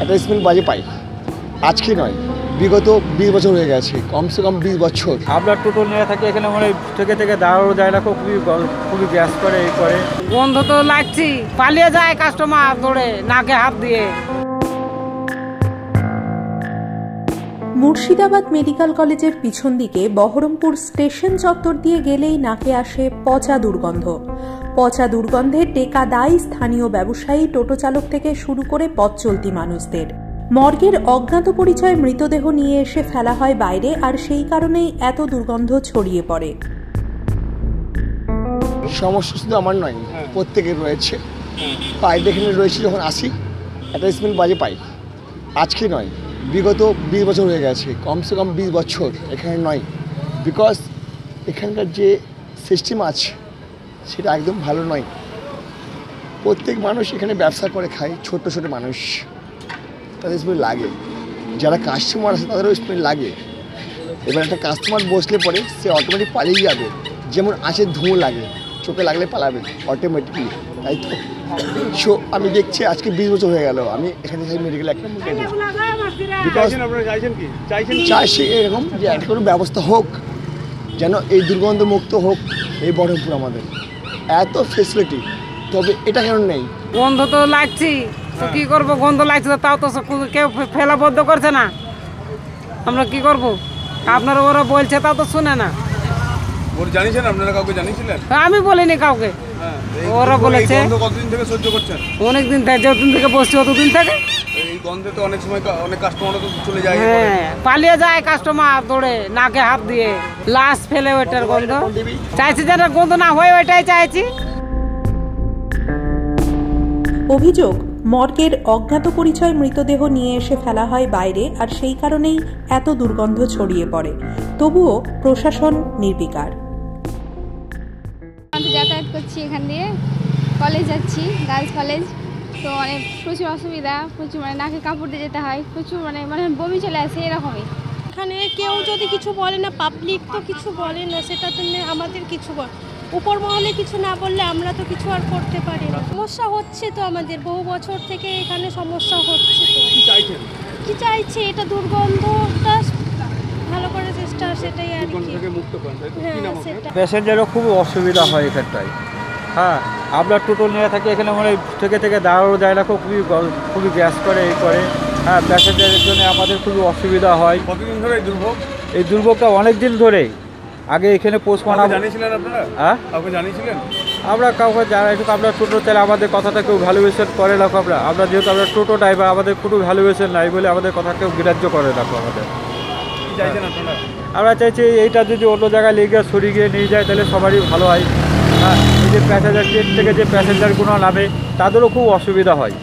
একটা স্মেল বাজে পাই। আজকে নয়, বিগত 20 বছর হয়ে গেছে, কমসে কম 20 বছর। আপনার টোটো নিয়ে থাকে এখানে মনে থেকে দাঁড়ানো যায় না, খুবই গ্যাস করে এই করে। গন্ধ তো লাগছি, পালিয়ে যায় কাস্টমার দৌড়ে নাকে হাত দিয়ে। মুর্শিদাবাদ মেডিকেল কলেজের পিছন দিকে বহরমপুর স্টেশন চত্বর দিয়ে গেলেই নাকে আসে পচা দুর্গন্ধ। পচা দুর্গন্ধের টেকা দায় স্থানীয় ব্যবসায়ী, টোটো চালক থেকে শুরু করে পথ চলতি মানুষদের। মর্গের অজ্ঞাত পরিচয় মৃতদেহ নিয়ে এসে ফেলা হয় বাইরে, আর সেই কারণেই এত দুর্গন্ধ ছড়িয়ে পড়ে। সমস্যা শুধু আমার নয়, প্রত্যেকের রয়েছে। পাই এখানে রয়েছে, যখন আসি একটা স্মেল বাজে পাই। আজকে নয়, বিগত 20 বছর হয়ে গেছে, কমসে কম 20 বছর এখানে নয়। বিকজ এখানকার যে সিস্টেম আছে সেটা একদম ভালো নয়। প্রত্যেক মানুষ এখানে ব্যবসা করে খায়, ছোট ছোট মানুষ, তাদের স্মেল লাগে। যারা কাস্টমার আছে তাদেরও স্মেল লাগে। এবার একটা কাস্টমার বসলে পরে সে অটোমেটিক পালিয়ে যাবে, যেমন আঁচের ধুঁয়ো লাগে, চোখে লাগলে পালাবে অটোমেটিকলি, তাই তো। সো আমি দেখছি আজকে 20 বছর হয়ে গেল আমি এখানে মেডিকেল একটা চাইছি এরকম যে একটা কোনো ব্যবস্থা হোক, যেন এই দুর্গন্ধ মুক্ত হোক এই বহরমপুর আমাদের। এত ফেসিলিটি, তবে এটা কেন নেই? গন্ধ তো লাগছি, তো কি করবো? গন্ধ লাগছে, তাও তো কেউ ফেলা বন্ধ করছে না। আমরা কি করব? আপনারা ওরা বলছে তাও তো শুনে না। জানিয়েছেন আপনারা, কাউকে জানিয়েছিলেন? আমি বলিনি কাউকে, ওরা বলেছে। কতদিন থেকে সহ্য করছেন? অনেকদিন থেকে, যতদিন থেকে বসছি অতদিন থেকে। এই গন্ধে তো অনেক সময় অনেক কাস্টমারও তো চলে যায়। হ্যাঁ, পালিয়ে যায় কাস্টমার দৌড়ে নাকে হাত দিয়ে, লাশ ফেলে ওইটার গন্ধ। চাইছি যেন গন্ধ না হয়, ওইটাই চাইছি। অভিযোগ, মর্গের অজ্ঞাত পরিচয় মৃতদেহ নিয়ে এসে ফেলা হয় বাইরে, আর সেই কারণেই এত দুর্গন্ধ ছড়িয়ে পড়ে। তবুও প্রশাসন নির্বিকার। যাতায়াত করছি, এখান দিয়ে কলেজ যাচ্ছি, গার্লস কলেজ। তো প্রচুর অসুবিধা, প্রচুর নাকে কাপড় দিয়ে যেতে হয়, প্রচুর বমি চলে আসে এরকমই। এখানে কেউ যদি কিছু বলে না, পাবলিক তো কিছু বলে না, সেটা তো আমাদের কিছু উপর মহলে কিছু না বললে আমরা তো কিছু আর করতে পারি না। সমস্যা হচ্ছে তো আমাদের, বহু বছর থেকে এখানে সমস্যা হচ্ছে। তো কি চাইছে, এটা দুর্গন্ধটা ভালো করার চেষ্টা, সেটাই আর কি। প্যাসেঞ্জারও খুব অসুবিধা হয় এখানটায়। হ্যাঁ, আপনার টোটো নিয়ে থাকে এখানে মনে থেকে দাঁড়ানো যায় না, খুবই গ্যাস করে এই করে। হ্যাঁ, প্যাসেঞ্জারের জন্য আমাদের খুবই অসুবিধা হয়। কতদিন ধরে এই দুর্ভোগটা অনেক দিন ধরেই। আগে এখানে পোস্টমার্টম জানিয়েছিলেন আপনারা? হ্যাঁ, কাউকে জানিয়েছিলেন? আমরা কাউকে জানাই, আপনার টোটো চাইলে আমাদের কথাটা কেউ ভ্যালুয়েশন করে না। আমরা যেহেতু আমরা টোটো ড্রাইভার, আমাদের কোনো ভ্যালুয়েশন নাই বলে আমাদের কথা কেউ গ্রাহ্য করে না আমাদের। আমরা চাইছি এইটা যদি অন্য জায়গায় লেগে সরিয়ে গিয়ে নিয়ে যায় তাহলে সবারই ভালো হয়। হ্যাঁ, এই যে প্যাসেঞ্জার ট্রেন থেকে যে প্যাসেঞ্জারগুলো নামে তাদেরও খুব অসুবিধা হয়।